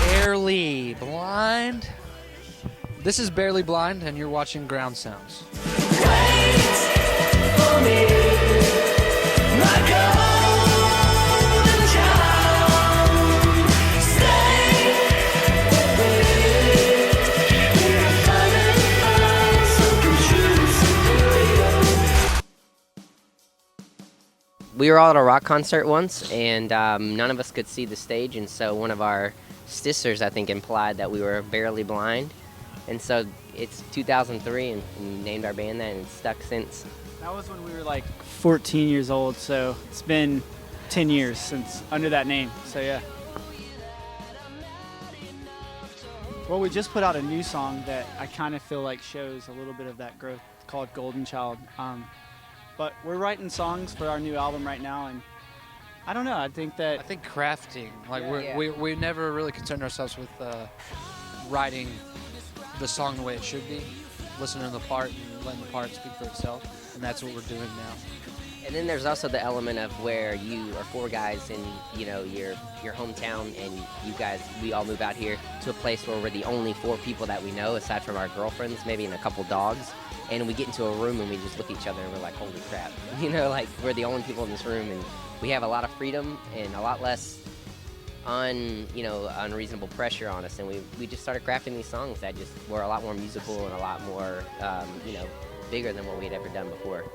Barely Blind. This is Barely Blind, and you're watching GroundSounds. We were all at a rock concert once, and none of us could see the stage, and so one of our sisters, I think, implied that we were barely blind. And so it's 2003, and we named our band that, and it's stuck since. That was when we were like 14 years old, so it's been 10 years since under that name, so yeah. Well, we just put out a new song that I kind of feel like shows a little bit of that growth, called Golden Child. But we're writing songs for our new album right now, and I don't know, I think crafting, like Yeah. we never really concerned ourselves with writing the song the way it should be, listening to the part and letting the part speak for itself, and that's what we're doing now. And then there's also the element of where you are four guys in, you know, your hometown, and you guys, we all move out here to a place where we're the only four people that we know, aside from our girlfriends, maybe, and a couple dogs. And we get into a room and we just look at each other and we're like, holy crap. You know, like, we're the only people in this room, and we have a lot of freedom and a lot less unreasonable pressure on us. And we just started crafting these songs that just were a lot more musical and a lot more, bigger than what we had ever done before.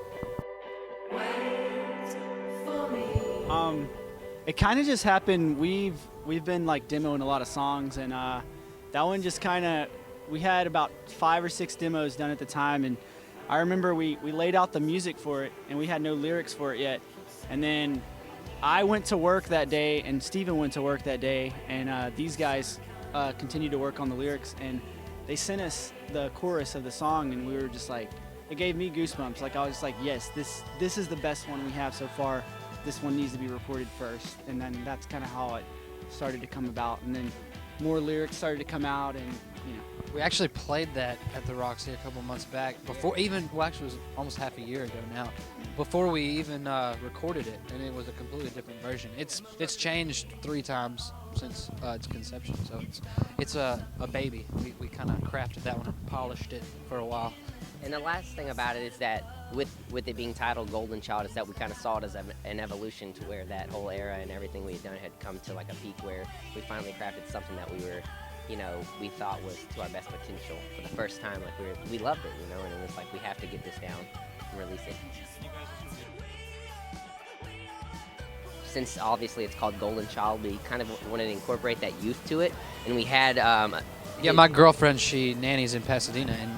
It kind of just happened. We've been like demoing a lot of songs, and that one just kind of, we had about 5 or 6 demos done at the time, and I remember we laid out the music for it, and we had no lyrics for it yet. And then I went to work that day, and Steven went to work that day, and these guys continued to work on the lyrics, and they sent us the chorus of the song, and we were just like, it gave me goosebumps. Like, I was just like, yes, this is the best one we have so far. This one needs to be recorded first. And then that's kind of how it started to come about. And then more lyrics started to come out, and you know. We actually played that at the Roxy a couple months back, before even, well, actually it was almost half a year ago now, before we even recorded it, and it was a completely different version. It's changed 3 times since its conception, so it's a baby. We kind of crafted that one and polished it for a while. And the last thing about it is that with it being titled Golden Child, is that we kind of saw it as an evolution to where that whole era and everything we had done had come to like a peak where we finally crafted something that we thought was to our best potential for the first time. Like, we loved it, and it was like, we have to get this down and release it. Since obviously it's called Golden Child, we kind of wanted to incorporate that youth to it, and we had yeah, my girlfriend, she nannies in Pasadena, and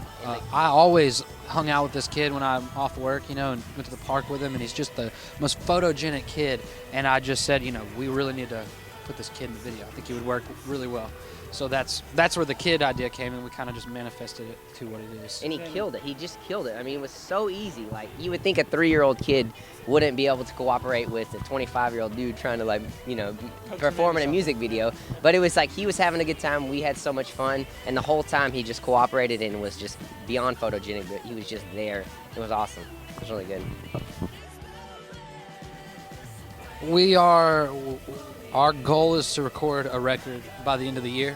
I always hung out with this kid when I'm off work, and went to the park with him, and he's just the most photogenic kid, and I just said, we really need to put this kid in the video. I think he would work really well. So that's where the kid idea came, and we kind of just manifested it to what it is. And he killed it. He just killed it. I mean, it was so easy. Like, you would think a 3-year-old kid wouldn't be able to cooperate with a 25-year-old dude trying to, perform in a music video. But it was like, he was having a good time. We had so much fun. And the whole time he just cooperated and was just beyond photogenic. But he was just there. It was awesome. It was really good. Our goal is to record a record by the end of the year.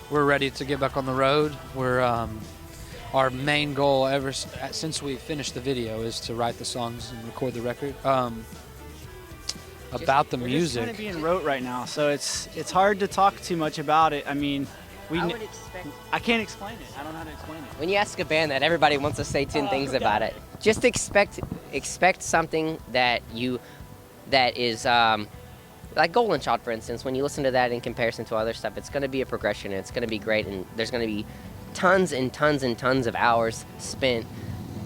We're ready to get back on the road. Our main goal ever since we finished the video is to write the songs and record the record. About the music. We're just kind of being wrote right now, so it's hard to talk too much about it. I mean, I can't explain it. I don't know how to explain it. When you ask a band that, everybody wants to say 10 things about it. Just expect something that is. Like Golden Child, for instance, when you listen to that in comparison to other stuff, it's going to be a progression, and it's going to be great, and there's going to be tons and tons and tons of hours spent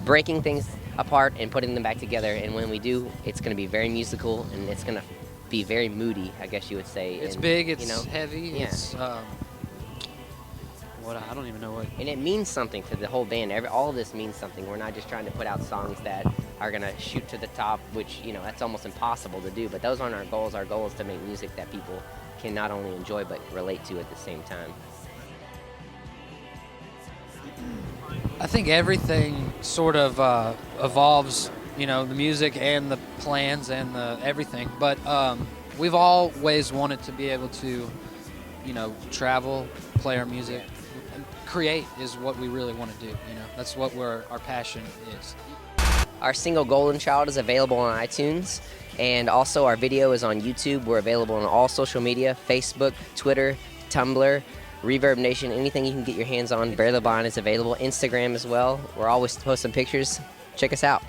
breaking things apart and putting them back together, and when we do, it's going to be very musical, and it's going to be very moody, I guess you would say. It's big, it's heavy, yeah. It's, I don't even know what. And it means something to the whole band. All of this means something. We're not just trying to put out songs that are going to shoot to the top, which, that's almost impossible to do. But those aren't our goals. Our goal is to make music that people can not only enjoy but relate to at the same time. I think everything sort of evolves the music and the plans and the everything. But we've always wanted to be able to, travel, play our music, and create is what we really want to do. That's what our passion is. Our single Golden Child is available on iTunes, and also our video is on YouTube. We're available on all social media, Facebook, Twitter, Tumblr, Reverb Nation, anything you can get your hands on. Bear the Blind is available. Instagram as well. We're always posting pictures. Check us out.